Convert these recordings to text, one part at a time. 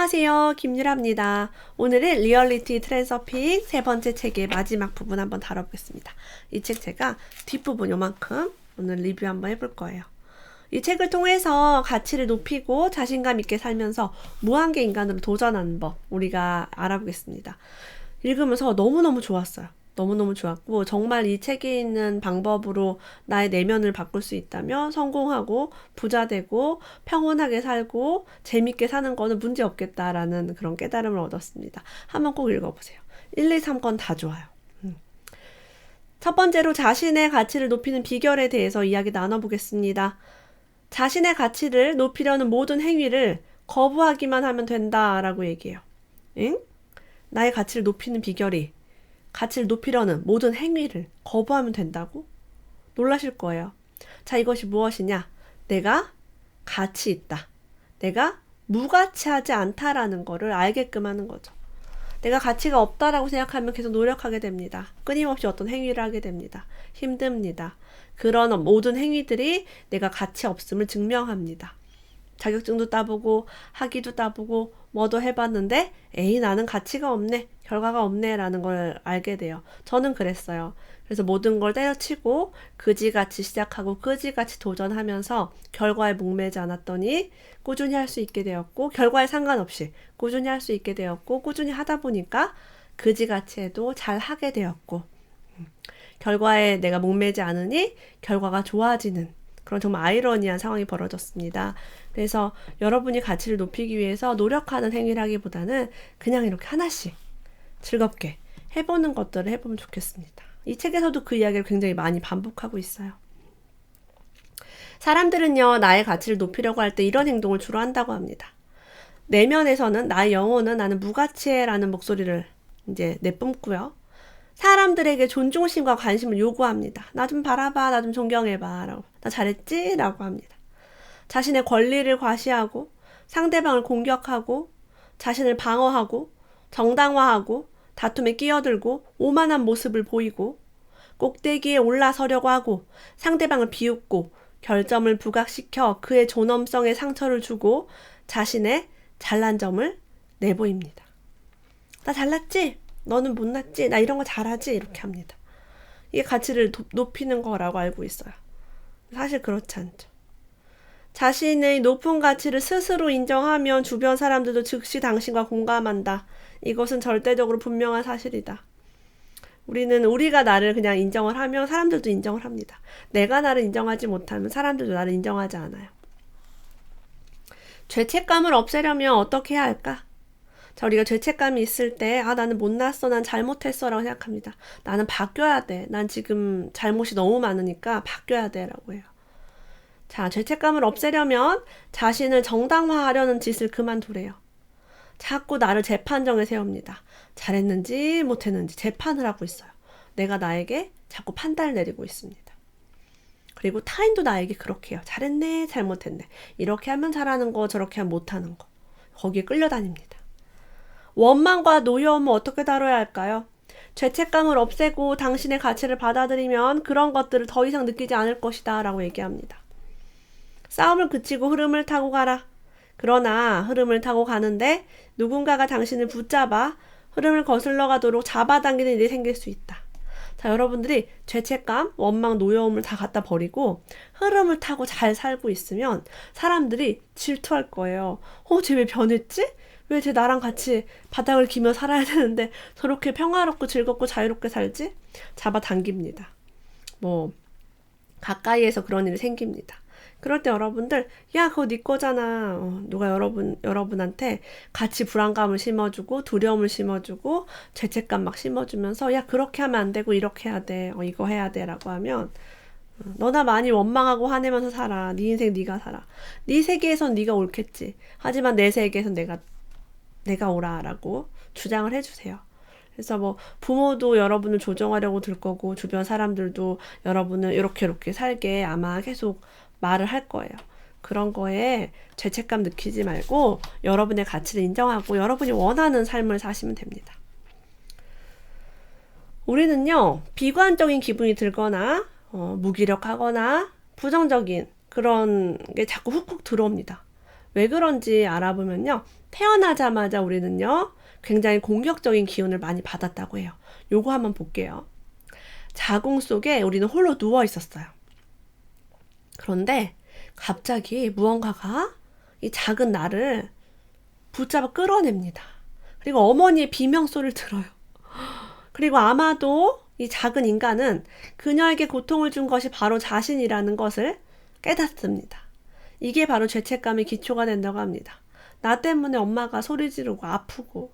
안녕하세요, 김유라입니다. 오늘은 리얼리티 트랜서핑 세 번째 책의 마지막 부분 한번 다뤄보겠습니다. 이 책 제가 뒷부분 요만큼 오늘 리뷰 한번 해볼 거예요. 이 책을 통해서 가치를 높이고 자신감 있게 살면서 무한계 인간으로 도전하는 법 우리가 알아보겠습니다. 읽으면서 너무너무 좋았어요. 너무너무 좋았고 정말 이 책에 있는 방법으로 나의 내면을 바꿀 수 있다면 성공하고 부자 되고 평온하게 살고 재밌게 사는 거는 문제 없겠다라는 그런 깨달음을 얻었습니다. 한번 꼭 읽어보세요. 1, 2, 3권 다 좋아요. 첫 번째로 자신의 가치를 높이는 비결에 대해서 이야기 나눠보겠습니다. 자신의 가치를 높이려는 모든 행위를 거부하기만 하면 된다라고 얘기해요. 응? 나의 가치를 높이는 비결이 가치를 높이려는 모든 행위를 거부하면 된다고? 놀라실 거예요. 자, 이것이 무엇이냐? 내가 가치 있다. 내가 무가치하지 않다라는 거를 알게끔 하는 거죠. 내가 가치가 없다라고 생각하면 계속 노력하게 됩니다. 끊임없이 어떤 행위를 하게 됩니다. 힘듭니다. 그런 모든 행위들이 내가 가치 없음을 증명합니다. 자격증도 따보고 학위도 따보고 뭐도 해봤는데 에이 나는 가치가 없네, 결과가 없네 라는 걸 알게 돼요. 저는 그랬어요. 그래서 모든 걸 때려치고 그지같이 시작하고 그지같이 도전하면서 결과에 목매지 않았더니 꾸준히 할 수 있게 되었고, 결과에 상관없이 꾸준히 할 수 있게 되었고, 꾸준히 하다 보니까 그지같이 해도 잘 하게 되었고, 결과에 내가 목매지 않으니 결과가 좋아지는 그런 정말 아이러니한 상황이 벌어졌습니다. 그래서 여러분이 가치를 높이기 위해서 노력하는 행위라기보다는 그냥 이렇게 하나씩 즐겁게 해보는 것들을 해보면 좋겠습니다. 이 책에서도 그 이야기를 굉장히 많이 반복하고 있어요. 사람들은요, 나의 가치를 높이려고 할 때 이런 행동을 주로 한다고 합니다. 내면에서는 나의 영혼은 나는 무가치해라는 목소리를 이제 내뿜고요. 사람들에게 존중심과 관심을 요구합니다. 나 좀 바라봐, 나 좀 존경해봐 라고. 나 잘했지? 라고 합니다. 자신의 권리를 과시하고 상대방을 공격하고 자신을 방어하고 정당화하고 다툼에 끼어들고 오만한 모습을 보이고 꼭대기에 올라서려고 하고 상대방을 비웃고 결점을 부각시켜 그의 존엄성에 상처를 주고 자신의 잘난 점을 내보입니다. 나 잘났지? 너는 못났지? 나 이런 거 잘하지? 이렇게 합니다. 이게 가치를 높이는 거라고 알고 있어요. 사실 그렇지 않죠. 자신의 높은 가치를 스스로 인정하면 주변 사람들도 즉시 당신과 공감한다. 이것은 절대적으로 분명한 사실이다. 우리가 나를 그냥 인정을 하면 사람들도 인정을 합니다. 내가 나를 인정하지 못하면 사람들도 나를 인정하지 않아요. 죄책감을 없애려면 어떻게 해야 할까? 자, 우리가 죄책감이 있을 때, 나는 못났어, 난 잘못했어 라고 생각합니다. 나는 바뀌어야 돼. 난 지금 잘못이 너무 많으니까 바뀌어야 돼 라고 해요. 자, 죄책감을 없애려면 자신을 정당화하려는 짓을 그만두래요. 자꾸 나를 재판정에 세웁니다. 잘했는지 못했는지 재판을 하고 있어요. 내가 나에게 자꾸 판단을 내리고 있습니다. 그리고 타인도 나에게 그렇게 해요. 잘했네, 잘못했네. 이렇게 하면 잘하는 거, 저렇게 하면 못하는 거. 거기에 끌려다닙니다. 원망과 노여움은 어떻게 다뤄야 할까요? 죄책감을 없애고 당신의 가치를 받아들이면 그런 것들을 더 이상 느끼지 않을 것이다 라고 얘기합니다. 싸움을 그치고 흐름을 타고 가라. 그러나 흐름을 타고 가는데 누군가가 당신을 붙잡아 흐름을 거슬러 가도록 잡아당기는 일이 생길 수 있다. 자, 여러분들이 죄책감, 원망, 노여움을 다 갖다 버리고 흐름을 타고 잘 살고 있으면 사람들이 질투할 거예요. 쟤 왜 변했지? 왜 쟤 나랑 같이 바닥을 기며 살아야 되는데 저렇게 평화롭고 즐겁고 자유롭게 살지? 잡아당깁니다. 가까이에서 그런 일이 생깁니다. 그럴 때 여러분들, 야, 그거 네 거잖아. 누가 여러분한테 같이 불안감을 심어주고 두려움을 심어주고 죄책감 막 심어주면서 야, 그렇게 하면 안 되고 이렇게 해야 돼. 이거 해야 돼 라고 하면 너나 많이 원망하고 화내면서 살아. 네 인생 네가 살아. 네 세계에선 네가 옳겠지. 하지만 내 세계에선 내가 오라 라고 주장을 해주세요. 그래서 부모도 여러분을 조정하려고 들 거고 주변 사람들도 여러분을 이렇게 살게 아마 계속 말을 할 거예요. 그런 거에 죄책감 느끼지 말고 여러분의 가치를 인정하고 여러분이 원하는 삶을 사시면 됩니다. 우리는요, 비관적인 기분이 들거나 무기력하거나 부정적인 그런 게 자꾸 훅훅 들어옵니다. 왜 그런지 알아보면요. 태어나자마자 우리는요. 굉장히 공격적인 기운을 많이 받았다고 해요. 요거 한번 볼게요. 자궁 속에 우리는 홀로 누워 있었어요. 그런데 갑자기 무언가가 이 작은 나를 붙잡아 끌어냅니다. 그리고 어머니의 비명소리를 들어요. 그리고 아마도 이 작은 인간은 그녀에게 고통을 준 것이 바로 자신이라는 것을 깨닫습니다. 이게 바로 죄책감의 기초가 된다고 합니다. 나 때문에 엄마가 소리 지르고 아프고,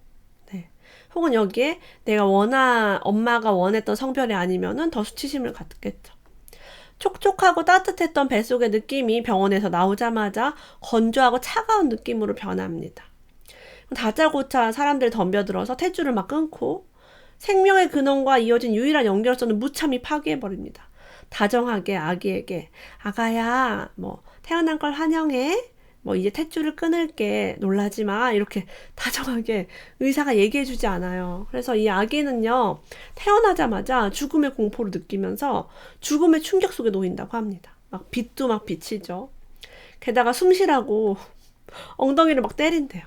네. 혹은 여기에 내가 엄마가 원했던 성별이 아니면은 더 수치심을 갖겠죠. 촉촉하고 따뜻했던 뱃속의 느낌이 병원에서 나오자마자 건조하고 차가운 느낌으로 변합니다. 다짜고짜 사람들 덤벼들어서 탯줄을 막 끊고 생명의 근원과 이어진 유일한 연결선을 무참히 파괴해버립니다. 다정하게 아기에게 아가야 뭐 태어난 걸 환영해 뭐 이제 탯줄을 끊을게 놀라지 마 이렇게 다정하게 의사가 얘기해주지 않아요. 그래서 이 아기는요 태어나자마자 죽음의 공포를 느끼면서 죽음의 충격 속에 놓인다고 합니다. 막 빛도 막 비치죠. 게다가 숨쉬라고 엉덩이를 막 때린대요.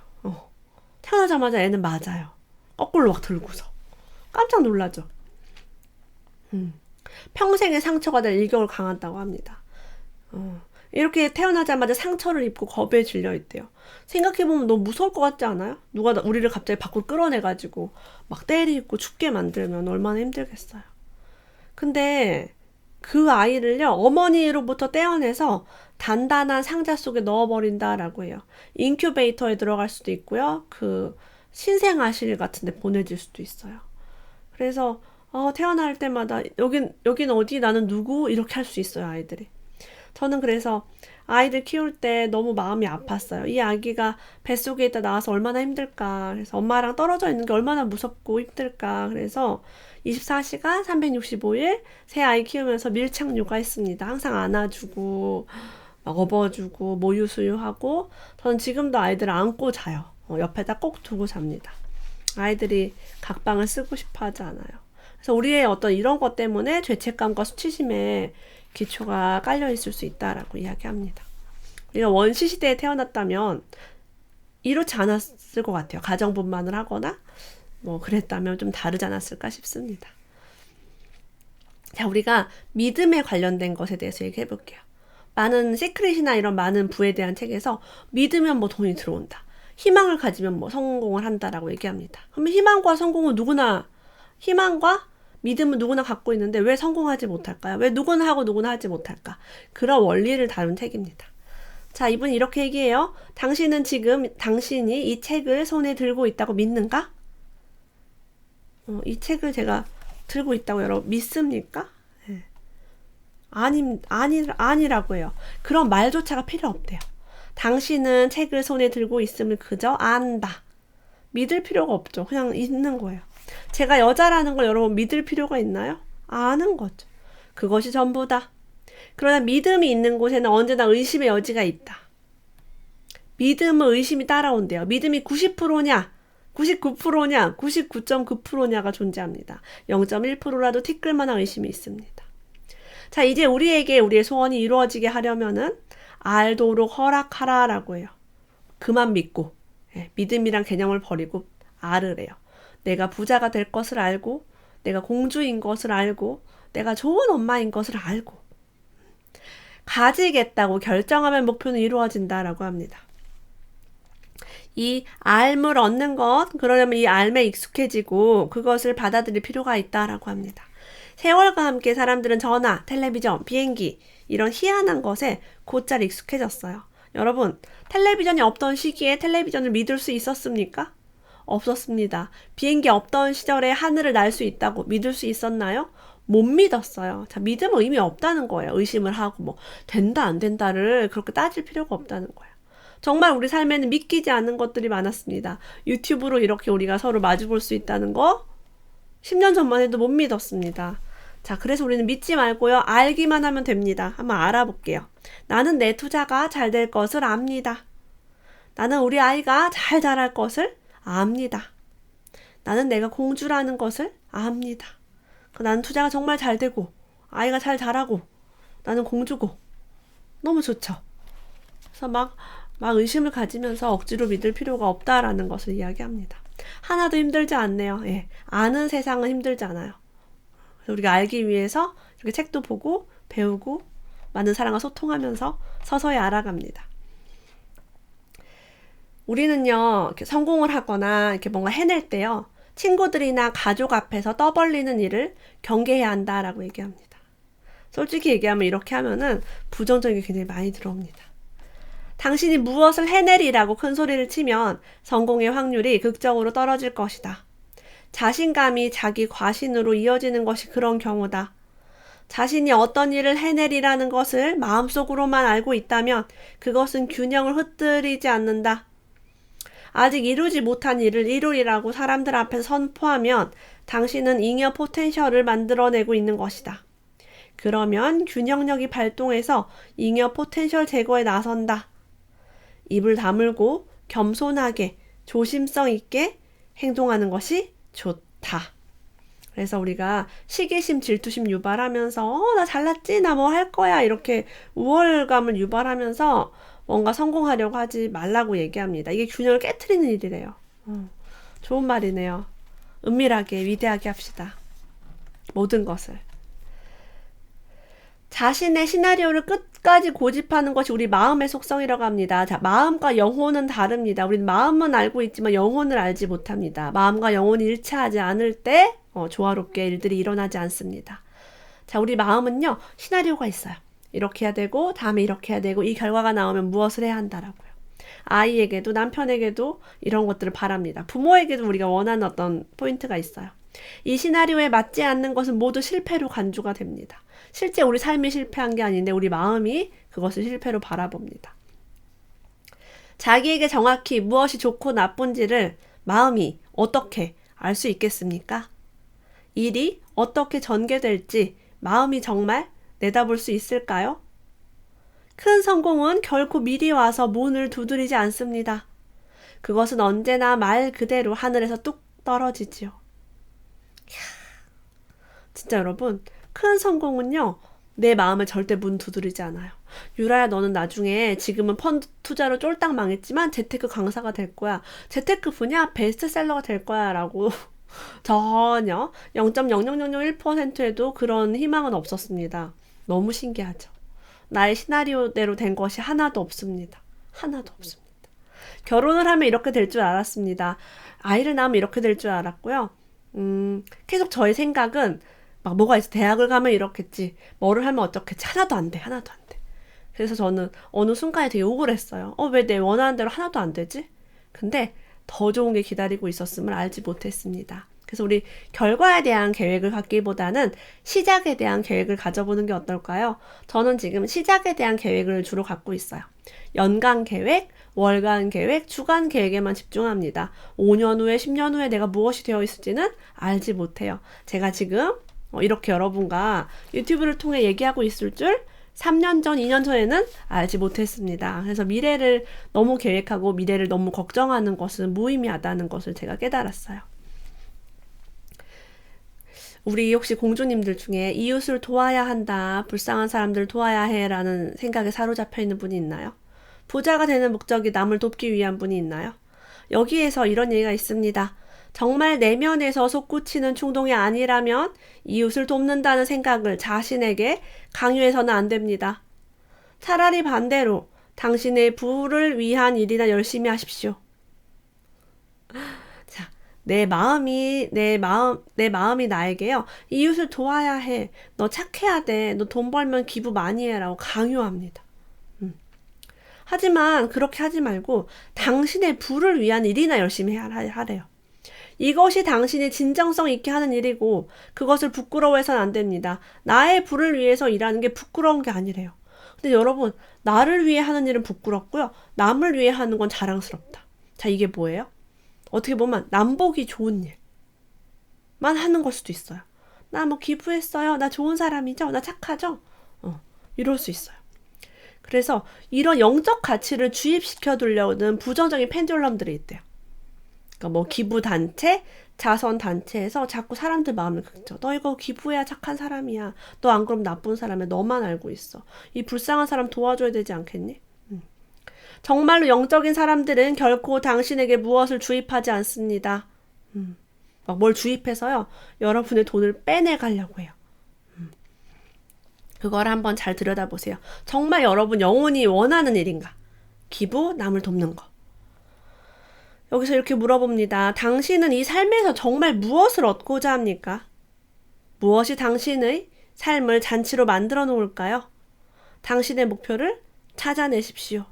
태어나자마자 애는 맞아요. 거꾸로 막 들고서 깜짝 놀라죠. 평생의 상처가 될 일격을 강한다고 합니다. 이렇게 태어나자마자 상처를 입고 겁에 질려 있대요. 생각해보면 너무 무서울 것 같지 않아요? 누가 우리를 갑자기 밖으로 끌어내가지고 막 때리고 죽게 만들면 얼마나 힘들겠어요. 근데 그 아이를요 어머니로부터 떼어내서 단단한 상자 속에 넣어버린다라고 해요. 인큐베이터에 들어갈 수도 있고요. 그 신생아실 같은 데 보내질 수도 있어요. 그래서 태어날 때마다 여긴 어디 나는 누구 이렇게 할 수 있어요 아이들이. 저는 그래서 아이들 키울 때 너무 마음이 아팠어요. 이 아기가 뱃속에 있다 나와서 얼마나 힘들까. 그래서 엄마랑 떨어져 있는 게 얼마나 무섭고 힘들까. 그래서 24시간 365일 새 아이 키우면서 밀착 육아했습니다. 항상 안아주고 막 업어주고 모유 수유하고 저는 지금도 아이들을 안고 자요. 옆에다 꼭 두고 잡니다. 아이들이 각방을 쓰고 싶어 하지 않아요. 그래서 우리의 어떤 이런 것 때문에 죄책감과 수치심에 기초가 깔려 있을 수 있다라고 이야기합니다. 우리가 원시 시대에 태어났다면 이렇지 않았을 것 같아요. 가정분만을 하거나 뭐 그랬다면 좀 다르지 않았을까 싶습니다. 자, 우리가 믿음에 관련된 것에 대해서 얘기해 볼게요. 많은 시크릿이나 이런 많은 부에 대한 책에서 믿으면 뭐 돈이 들어온다. 희망을 가지면 뭐 성공을 한다라고 얘기합니다. 그러면 희망과 성공은 희망과 믿음은 누구나 갖고 있는데 왜 성공하지 못할까요? 왜 누구나 하고 누구나 하지 못할까? 그런 원리를 다룬 책입니다. 자, 이분이 이렇게 얘기해요. 당신은 지금 당신이 이 책을 손에 들고 있다고 믿는가? 이 책을 제가 들고 있다고 여러분 믿습니까? 네. 아니라고 해요. 그런 말조차가 필요 없대요. 당신은 책을 손에 들고 있음을 그저 안다. 믿을 필요가 없죠. 그냥 있는 거예요. 제가 여자라는 걸 여러분 믿을 필요가 있나요? 아는 거죠. 그것이 전부다. 그러나 믿음이 있는 곳에는 언제나 의심의 여지가 있다. 믿음은 의심이 따라온대요. 믿음이 90%냐? 99%냐? 99.9%냐가 존재합니다. 0.1%라도 티끌만한 의심이 있습니다. 자, 이제 우리에게 우리의 소원이 이루어지게 하려면은 알도록 허락하라라고 해요. 그만 믿고 믿음이란 개념을 버리고 알으래요. 내가 부자가 될 것을 알고 내가 공주인 것을 알고 내가 좋은 엄마인 것을 알고 가지겠다고 결정하면 목표는 이루어진다라고 합니다. 이 알을 얻는 것, 그러려면 이 알에 익숙해지고 그것을 받아들일 필요가 있다라고 합니다. 세월과 함께 사람들은 전화, 텔레비전, 비행기 이런 희한한 것에 곧잘 익숙해졌어요. 여러분, 텔레비전이 없던 시기에 텔레비전을 믿을 수 있었습니까? 없었습니다. 비행기 없던 시절에 하늘을 날 수 있다고 믿을 수 있었나요? 못 믿었어요. 자, 믿음은 의미 없다는 거예요. 의심을 하고 뭐 된다 안 된다를 그렇게 따질 필요가 없다는 거예요. 정말 우리 삶에는 믿기지 않는 것들이 많았습니다. 유튜브로 이렇게 우리가 서로 마주 볼 수 있다는 거 10년 전만 해도 못 믿었습니다. 자, 그래서 우리는 믿지 말고요. 알기만 하면 됩니다. 한번 알아볼게요. 나는 내 투자가 잘 될 것을 압니다. 나는 우리 아이가 잘 자랄 것을 압니다. 나는 내가 공주라는 것을 압니다. 나는 투자가 정말 잘 되고 아이가 잘 자라고 나는 공주고 너무 좋죠. 그래서 막 막 의심을 가지면서 억지로 믿을 필요가 없다라는 것을 이야기합니다. 하나도 힘들지 않네요. 예. 아는 세상은 힘들지 않아요. 그래서 우리가 알기 위해서 이렇게 책도 보고 배우고 많은 사람과 소통하면서 서서히 알아갑니다. 우리는요, 이렇게 성공을 하거나 이렇게 뭔가 해낼 때요, 친구들이나 가족 앞에서 떠벌리는 일을 경계해야 한다라고 얘기합니다. 솔직히 얘기하면 이렇게 하면은 부정적인 게 굉장히 많이 들어옵니다. 당신이 무엇을 해내리라고 큰 소리를 치면 성공의 확률이 극적으로 떨어질 것이다. 자신감이 자기 과신으로 이어지는 것이 그런 경우다. 자신이 어떤 일을 해내리라는 것을 마음속으로만 알고 있다면 그것은 균형을 흐트리지 않는다. 아직 이루지 못한 일을 이루리라고 사람들 앞에서 선포하면 당신은 잉여 포텐셜을 만들어내고 있는 것이다. 그러면 균형력이 발동해서 잉여 포텐셜 제거에 나선다. 입을 다물고 겸손하게 조심성 있게 행동하는 것이 좋다. 그래서 우리가 시기심, 질투심 유발하면서 나 잘났지? 나 뭐 할 거야? 이렇게 우월감을 유발하면서 뭔가 성공하려고 하지 말라고 얘기합니다. 이게 균형을 깨트리는 일이래요. 좋은 말이네요. 은밀하게, 위대하게 합시다. 모든 것을. 자신의 시나리오를 끝까지 고집하는 것이 우리 마음의 속성이라고 합니다. 자, 마음과 영혼은 다릅니다. 우리는 마음만 알고 있지만 영혼을 알지 못합니다. 마음과 영혼이 일치하지 않을 때 조화롭게 일들이 일어나지 않습니다. 자, 우리 마음은요, 시나리오가 있어요. 이렇게 해야 되고 다음에 이렇게 해야 되고 이 결과가 나오면 무엇을 해야 한다라고요. 아이에게도 남편에게도 이런 것들을 바랍니다. 부모에게도 우리가 원하는 어떤 포인트가 있어요. 이 시나리오에 맞지 않는 것은 모두 실패로 간주가 됩니다. 실제 우리 삶이 실패한 게 아닌데 우리 마음이 그것을 실패로 바라봅니다. 자기에게 정확히 무엇이 좋고 나쁜지를 마음이 어떻게 알 수 있겠습니까? 일이 어떻게 전개될지 마음이 정말 내다볼 수 있을까요? 큰 성공은 결코 미리 와서 문을 두드리지 않습니다. 그것은 언제나 말 그대로 하늘에서 뚝 떨어지지요. 진짜 여러분, 큰 성공은요, 내 마음을 절대 문 두드리지 않아요. 유라야, 너는 나중에 지금은 펀드 투자로 쫄딱 망했지만 재테크 강사가 될 거야. 재테크 분야 베스트셀러가 될 거야. 라고 전혀 0.00001%에도 그런 희망은 없었습니다. 너무 신기하죠. 나의 시나리오대로 된 것이 하나도 없습니다. 하나도 없습니다. 결혼을 하면 이렇게 될 줄 알았습니다. 아이를 낳으면 이렇게 될 줄 알았고요. 계속 저의 생각은 막 뭐가 있어. 대학을 가면 이렇겠지. 뭐를 하면 어쩌겠지. 하나도 안 돼. 하나도 안 돼. 그래서 저는 어느 순간에 되게 욕을 했어요. 왜 내 원하는 대로 하나도 안 되지? 근데 더 좋은 게 기다리고 있었음을 알지 못했습니다. 그래서 우리 결과에 대한 계획을 갖기보다는 시작에 대한 계획을 가져보는 게 어떨까요? 저는 지금 시작에 대한 계획을 주로 갖고 있어요. 연간 계획, 월간 계획, 주간 계획에만 집중합니다. 5년 후에, 10년 후에 내가 무엇이 되어 있을지는 알지 못해요. 제가 지금 이렇게 여러분과 유튜브를 통해 얘기하고 있을 줄 3년 전, 2년 전에는 알지 못했습니다. 그래서 미래를 너무 계획하고 미래를 너무 걱정하는 것은 무의미하다는 것을 제가 깨달았어요. 우리 혹시 공주님들 중에 이웃을 도와야 한다, 불쌍한 사람들 도와야 해 라는 생각에 사로잡혀 있는 분이 있나요? 부자가 되는 목적이 남을 돕기 위한 분이 있나요? 여기에서 이런 얘기가 있습니다. 정말 내면에서 솟구치는 충동이 아니라면 이웃을 돕는다는 생각을 자신에게 강요해서는 안 됩니다. 차라리 반대로 당신의 부를 위한 일이나 열심히 하십시오. 자, 내 마음이 나에게요. 이웃을 도와야 해. 너 착해야 돼. 너 돈 벌면 기부 많이 해라고 강요합니다. 하지만 그렇게 하지 말고 당신의 부를 위한 일이나 열심히 하래요. 이것이 당신이 진정성 있게 하는 일이고 그것을 부끄러워해서는 안 됩니다. 나의 부를 위해서 일하는 게 부끄러운 게 아니래요. 근데 여러분, 나를 위해 하는 일은 부끄럽고요. 남을 위해 하는 건 자랑스럽다. 자, 이게 뭐예요? 어떻게 보면 남보기 좋은 일만 하는 걸 수도 있어요. 나 뭐 기부했어요. 나 좋은 사람이죠. 나 착하죠. 이럴 수 있어요. 그래서 이런 영적 가치를 주입시켜 두려는 부정적인 펜듈럼들이 있대요. 그러니까 뭐 기부단체, 자선단체에서 자꾸 사람들 마음을 긁죠. 너 이거 기부해야 착한 사람이야. 너 안 그럼 나쁜 사람이야. 너만 알고 있어. 이 불쌍한 사람 도와줘야 되지 않겠니? 정말로 영적인 사람들은 결코 당신에게 무엇을 주입하지 않습니다. 막 뭘 주입해서요. 여러분의 돈을 빼내가려고 해요. 그걸 한번 잘 들여다보세요. 정말 여러분 영혼이 원하는 일인가? 기부, 남을 돕는 거. 여기서 이렇게 물어봅니다. 당신은 이 삶에서 정말 무엇을 얻고자 합니까? 무엇이 당신의 삶을 잔치로 만들어 놓을까요? 당신의 목표를 찾아내십시오.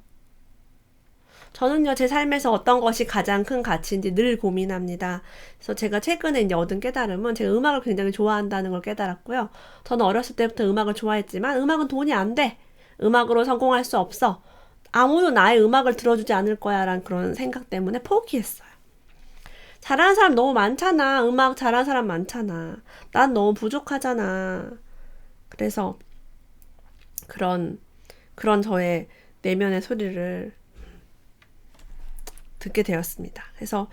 저는요, 제 삶에서 어떤 것이 가장 큰 가치인지 늘 고민합니다. 그래서 제가 최근에 이제 얻은 깨달음은 제가 음악을 굉장히 좋아한다는 걸 깨달았고요. 저는 어렸을 때부터 음악을 좋아했지만 음악은 돈이 안 돼. 음악으로 성공할 수 없어. 아무도 나의 음악을 들어주지 않을 거야 라는 그런 생각 때문에 포기했어요. 잘하는 사람 너무 많잖아. 음악 잘하는 사람 많잖아. 난 너무 부족하잖아. 그래서 그런 저의 내면의 소리를 듣게 되었습니다. 그래서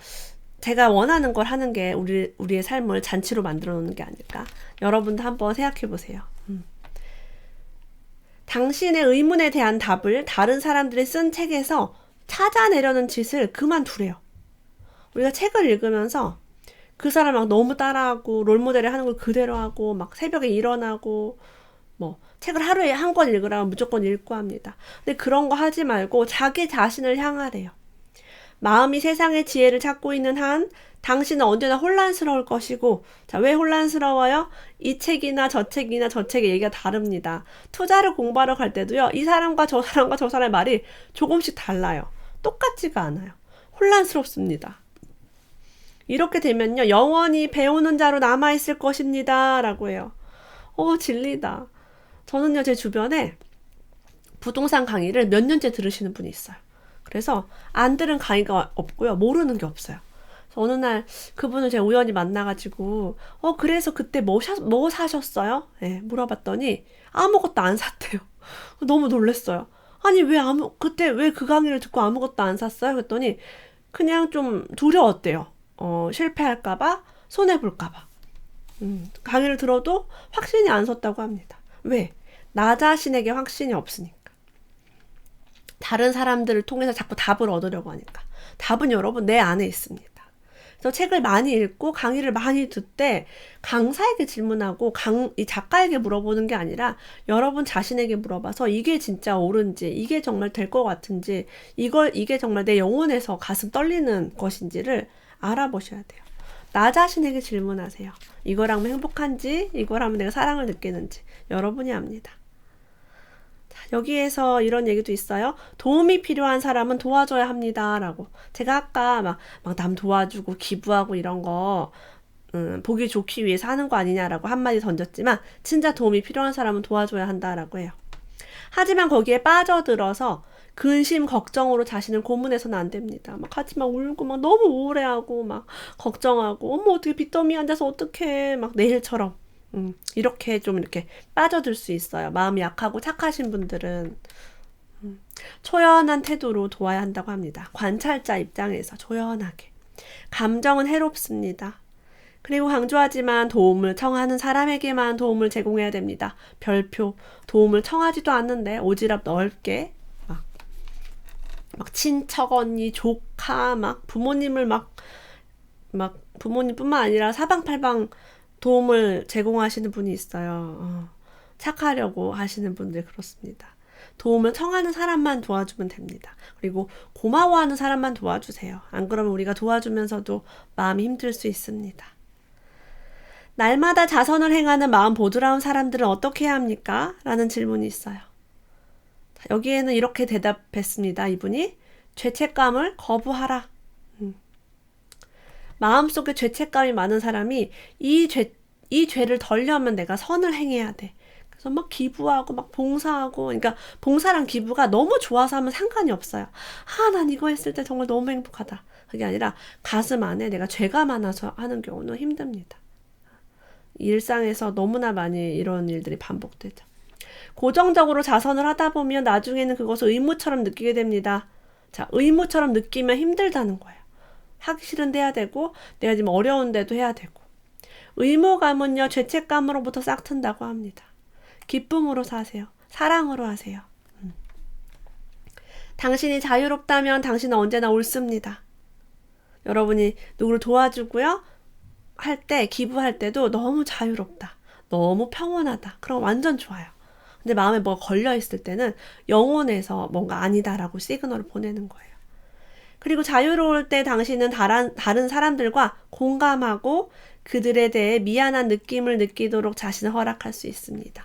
제가 원하는 걸 하는 게 우리의 삶을 잔치로 만들어 놓는 게 아닐까. 여러분도 한번 생각해 보세요. 당신의 의문에 대한 답을 다른 사람들이 쓴 책에서 찾아내려는 짓을 그만두래요. 우리가 책을 읽으면서 그 사람 막 너무 따라하고 롤모델이 하는 걸 그대로 하고 막 새벽에 일어나고 뭐 책을 하루에 한 권 읽으라면 무조건 읽고 합니다. 근데 그런 거 하지 말고 자기 자신을 향하래요. 마음이 세상의 지혜를 찾고 있는 한 당신은 언제나 혼란스러울 것이고, 자, 왜 혼란스러워요? 이 책이나 저 책이나 저 책의 얘기가 다릅니다. 투자를 공부하러 갈 때도요, 이 사람과 저 사람과 저 사람의 말이 조금씩 달라요. 똑같지가 않아요. 혼란스럽습니다. 이렇게 되면요, 영원히 배우는 자로 남아있을 것입니다. 라고 해요. 진리다. 저는요, 제 주변에 부동산 강의를 몇 년째 들으시는 분이 있어요. 그래서 안 들은 강의가 없고요. 모르는 게 없어요. 그래서 어느 날 그분을 제가 우연히 만나가지고 그래서 그때 뭐 사셨어요? 네, 물어봤더니 아무것도 안 샀대요. 너무 놀랐어요. 아니 그때 왜 그 강의를 듣고 아무것도 안 샀어요? 그랬더니 그냥 좀 두려웠대요. 실패할까봐, 손해볼까봐. 강의를 들어도 확신이 안 섰다고 합니다. 왜? 나 자신에게 확신이 없으니까. 다른 사람들을 통해서 자꾸 답을 얻으려고 하니까. 답은 여러분 내 안에 있습니다. 그래서 책을 많이 읽고 강의를 많이 듣되 강사에게 질문하고 이 작가에게 물어보는 게 아니라 여러분 자신에게 물어봐서 이게 진짜 옳은지, 이게 정말 될 것 같은지, 이게 정말 내 영혼에서 가슴 떨리는 것인지를 알아보셔야 돼요. 나 자신에게 질문하세요. 이걸 하면 행복한지, 이걸 하면 내가 사랑을 느끼는지 여러분이 압니다. 여기에서 이런 얘기도 있어요. 도움이 필요한 사람은 도와줘야 합니다. 라고. 제가 아까 막 남 도와주고 기부하고 이런 거 보기 좋기 위해서 하는 거 아니냐라고 한마디 던졌지만 진짜 도움이 필요한 사람은 도와줘야 한다라고 해요. 하지만 거기에 빠져들어서 근심, 걱정으로 자신을 고문해서는 안 됩니다. 막 같이 막 울고 막 너무 우울해하고 막 걱정하고 어떻게 빚더미 앉아서 어떡해 막 내일처럼 이렇게 좀 이렇게 빠져들 수 있어요. 마음이 약하고 착하신 분들은 초연한 태도로 도와야 한다고 합니다. 관찰자 입장에서 초연하게. 감정은 해롭습니다. 그리고 강조하지만 도움을 청하는 사람에게만 도움을 제공해야 됩니다. 별표, 도움을 청하지도 않는데 오지랖 넓게 막 친척 언니, 조카, 막 부모님을 막 부모님뿐만 아니라 사방팔방 도움을 제공하시는 분이 있어요. 착하려고 하시는 분들 그렇습니다. 도움을 청하는 사람만 도와주면 됩니다. 그리고 고마워하는 사람만 도와주세요. 안 그러면 우리가 도와주면서도 마음이 힘들 수 있습니다. 날마다 자선을 행하는 마음 보드라운 사람들은 어떻게 해야 합니까? 라는 질문이 있어요. 여기에는 이렇게 대답했습니다. 이분이 죄책감을 거부하라. 마음속에 죄책감이 많은 사람이 이 죄를 덜려면 내가 선을 행해야 돼. 그래서 막 기부하고 막 봉사하고, 그러니까 봉사랑 기부가 너무 좋아서 하면 상관이 없어요. 난 이거 했을 때 정말 너무 행복하다. 그게 아니라 가슴 안에 내가 죄가 많아서 하는 경우는 힘듭니다. 일상에서 너무나 많이 이런 일들이 반복되죠. 고정적으로 자선을 하다 보면 나중에는 그것을 의무처럼 느끼게 됩니다. 자, 의무처럼 느끼면 힘들다는 거예요. 하기 싫은데 해야 되고 내가 지금 어려운데도 해야 되고. 의무감은요, 죄책감으로부터 싹튼다고 합니다. 기쁨으로 사세요. 사랑으로 하세요. 당신이 자유롭다면 당신은 언제나 옳습니다. 여러분이 누구를 도와주고요. 할 때, 기부할 때도 너무 자유롭다. 너무 평온하다. 그럼 완전 좋아요. 근데 마음에 뭐가 걸려있을 때는 영혼에서 뭔가 아니다라고 시그널을 보내는 거예요. 그리고 자유로울 때 당신은 다른 사람들과 공감하고 그들에 대해 미안한 느낌을 느끼도록 자신을 허락할 수 있습니다.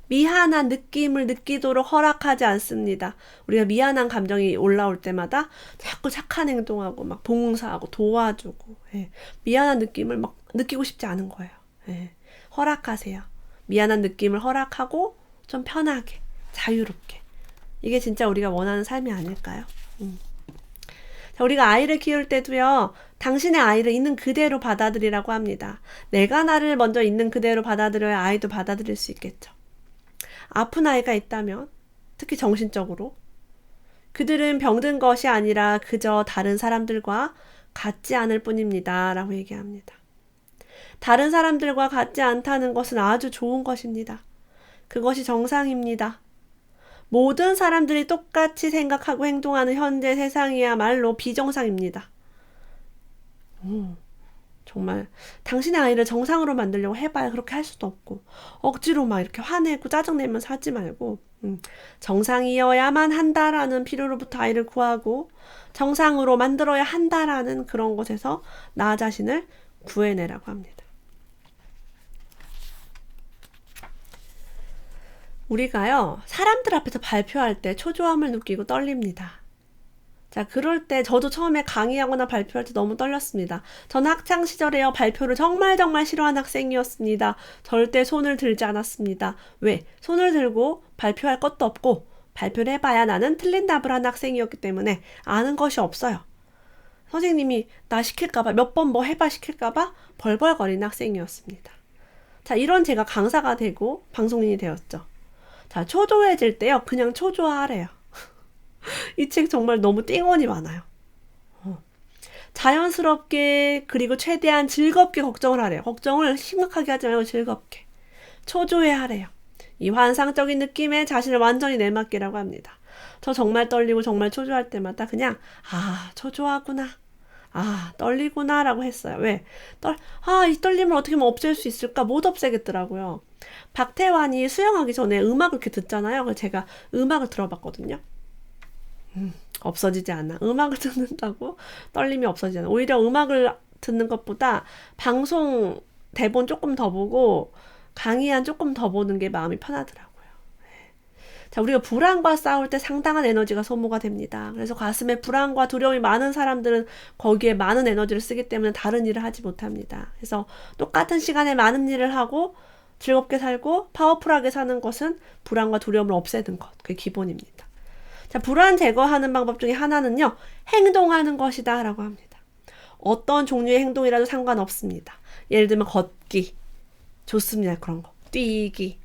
미안한 느낌을 느끼도록 허락하지 않습니다. 우리가 미안한 감정이 올라올 때마다 자꾸 착한 행동하고 막 봉사하고 도와주고, 예. 미안한 느낌을 막 느끼고 싶지 않은 거예요. 예. 허락하세요. 미안한 느낌을 허락하고 좀 편하게, 자유롭게. 이게 진짜 우리가 원하는 삶이 아닐까요? 자, 우리가 아이를 키울 때도요. 당신의 아이를 있는 그대로 받아들이라고 합니다. 내가 나를 먼저 있는 그대로 받아들여야 아이도 받아들일 수 있겠죠. 아픈 아이가 있다면, 특히 정신적으로, 그들은 병든 것이 아니라 그저 다른 사람들과 같지 않을 뿐입니다. 라고 얘기합니다. 다른 사람들과 같지 않다는 것은 아주 좋은 것입니다. 그것이 정상입니다. 모든 사람들이 똑같이 생각하고 행동하는 현재 세상이야말로 비정상입니다. 정말 당신의 아이를 정상으로 만들려고 해봐야 그렇게 할 수도 없고 억지로 막 이렇게 화내고 짜증내면서 하지 말고 정상이어야만 한다라는 필요로부터 아이를 구하고 정상으로 만들어야 한다라는 그런 곳에서 나 자신을 구해내라고 합니다. 우리가요, 사람들 앞에서 발표할 때 초조함을 느끼고 떨립니다. 자, 그럴 때 저도 처음에 강의하거나 발표할 때 너무 떨렸습니다. 저는 학창시절에요, 발표를 정말 싫어하는 학생이었습니다. 절대 손을 들지 않았습니다. 왜? 손을 들고 발표할 것도 없고 발표를 해봐야 나는 틀린 답을 하는 학생이었기 때문에 아는 것이 없어요. 선생님이 나 시킬까봐, 몇 번 뭐 해봐 시킬까봐 벌벌거리는 학생이었습니다. 자, 이런 제가 강사가 되고 방송인이 되었죠. 자, 초조해질 때요, 그냥 초조하래요. 이 책 정말 너무 띵언이 많아요. 자연스럽게 그리고 최대한 즐겁게 걱정을 하래요. 걱정을 심각하게 하지 말고 즐겁게. 초조해 하래요. 이 환상적인 느낌에 자신을 완전히 내맡기라고 합니다. 저 정말 떨리고 정말 초조할 때마다 그냥 초조하구나. 떨리구나 라고 했어요. 왜? 이 떨림을 어떻게 하면 없앨 수 있을까? 못 없애겠더라고요. 박태환이 수영하기 전에 음악을 이렇게 듣잖아요. 그래서 제가 음악을 들어봤거든요. 없어지지 않아. 음악을 듣는다고 떨림이 없어지지 않아. 오히려 음악을 듣는 것보다 방송 대본 조금 더 보고 강의한 조금 더 보는 게 마음이 편하더라고요. 자, 우리가 불안과 싸울 때 상당한 에너지가 소모가 됩니다. 그래서 가슴에 불안과 두려움이 많은 사람들은 거기에 많은 에너지를 쓰기 때문에 다른 일을 하지 못합니다. 그래서 똑같은 시간에 많은 일을 하고 즐겁게 살고 파워풀하게 사는 것은 불안과 두려움을 없애는 것. 그게 기본입니다. 자, 불안 제거하는 방법 중에 하나는요, 행동하는 것이다 라고 합니다. 어떤 종류의 행동이라도 상관없습니다. 예를 들면 걷기 좋습니다. 그런 거. 뛰기,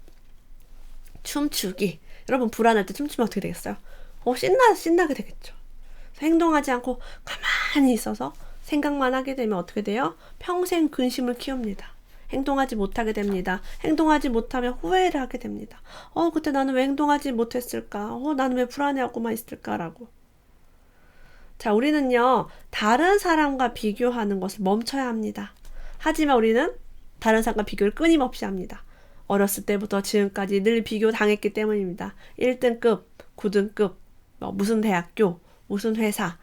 춤추기. 여러분 불안할 때 춤추면 어떻게 되겠어요? 신나게 되겠죠. 행동하지 않고 가만히 있어서 생각만 하게 되면 어떻게 돼요? 평생 근심을 키웁니다. 행동하지 못하게 됩니다. 행동하지 못하면 후회를 하게 됩니다. 그때 나는 왜 행동하지 못했을까? 나는 왜 불안해하고만 있을까라고. 자, 우리는요, 다른 사람과 비교하는 것을 멈춰야 합니다. 하지만 우리는 다른 사람과 비교를 끊임없이 합니다. 어렸을 때부터 지금까지 늘 비교 당했기 때문입니다. 1등급, 9등급, 무슨 대학교, 무슨 회사,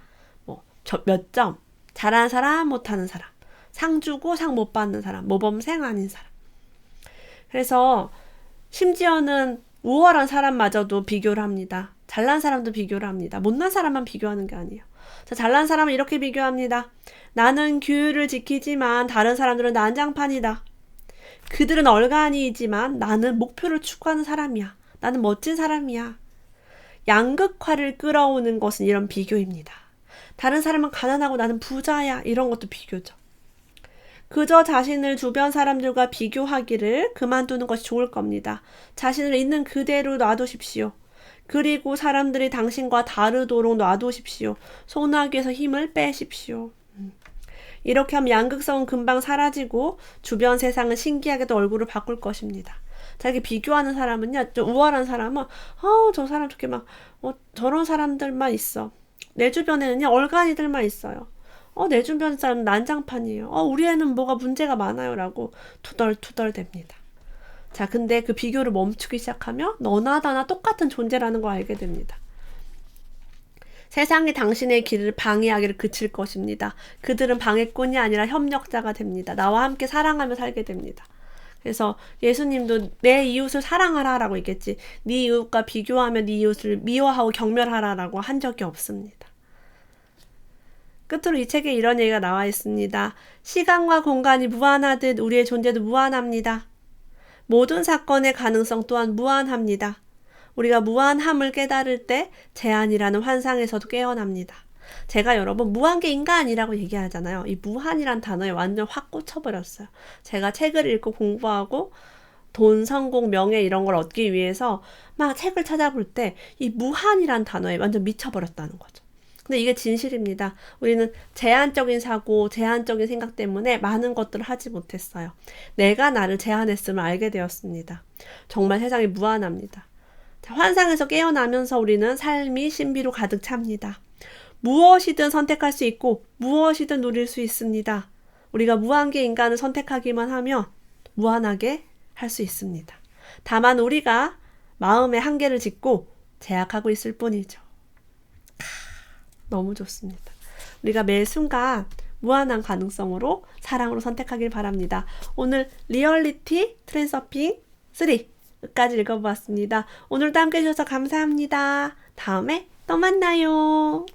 몇 점, 잘하는 사람, 못하는 사람, 상 주고 상 못 받는 사람, 모범생 아닌 사람. 그래서 심지어는 우월한 사람마저도 비교를 합니다. 잘난 사람도 비교를 합니다. 못난 사람만 비교하는 게 아니에요. 자, 잘난 사람은 이렇게 비교합니다. 나는 규율을 지키지만 다른 사람들은 난장판이다. 그들은 얼간이지만 나는 목표를 추구하는 사람이야. 나는 멋진 사람이야. 양극화를 끌어오는 것은 이런 비교입니다. 다른 사람은 가난하고 나는 부자야. 이런 것도 비교죠. 그저 자신을 주변 사람들과 비교하기를 그만두는 것이 좋을 겁니다. 자신을 있는 그대로 놔두십시오. 그리고 사람들이 당신과 다르도록 놔두십시오. 소나기에서 힘을 빼십시오. 이렇게 하면 양극성은 금방 사라지고 주변 세상은 신기하게도 얼굴을 바꿀 것입니다. 자기 비교하는 사람은요, 좀 우월한 사람은, 저 사람 저렇게 막, 저런 사람들만 있어. 내 주변에는요, 얼간이들만 있어요. 내 주변 사람 난장판이에요. 우리 애는 뭐가 문제가 많아요. 라고 투덜투덜 됩니다. 자, 근데 그 비교를 멈추기 시작하면 너나 나나 똑같은 존재라는 걸 알게 됩니다. 세상이 당신의 길을 방해하기를 그칠 것입니다. 그들은 방해꾼이 아니라 협력자가 됩니다. 나와 함께 사랑하며 살게 됩니다. 그래서 예수님도 내 이웃을 사랑하라 라고 했겠지, 네 이웃과 비교하며 네 이웃을 미워하고 경멸하라 라고 한 적이 없습니다. 끝으로 이 책에 이런 얘기가 나와 있습니다. 시간과 공간이 무한하듯 우리의 존재도 무한합니다. 모든 사건의 가능성 또한 무한합니다. 우리가 무한함을 깨달을 때 제한이라는 환상에서도 깨어납니다. 제가 여러분 무한계인가 아니라고 얘기하잖아요. 이 무한이란 단어에 완전 확 꽂혀버렸어요. 제가 책을 읽고 공부하고 돈, 성공, 명예 이런 걸 얻기 위해서 막 책을 찾아볼 때 이 무한이란 단어에 완전 미쳐버렸다는 거죠. 근데 이게 진실입니다. 우리는 제한적인 사고, 제한적인 생각 때문에 많은 것들을 하지 못했어요. 내가 나를 제한했음을 알게 되었습니다. 정말 세상이 무한합니다. 자, 환상에서 깨어나면서 우리는 삶이 신비로 가득 찹니다. 무엇이든 선택할 수 있고 무엇이든 누릴 수 있습니다. 우리가 무한계 인간을 선택하기만 하면 무한하게 할 수 있습니다. 다만 우리가 마음의 한계를 짓고 제약하고 있을 뿐이죠. 너무 좋습니다. 우리가 매 순간 무한한 가능성으로 사랑으로 선택하길 바랍니다. 오늘 리얼리티 트랜서핑 3까지 읽어보았습니다. 오늘도 함께 해주셔서 감사합니다. 다음에 또 만나요.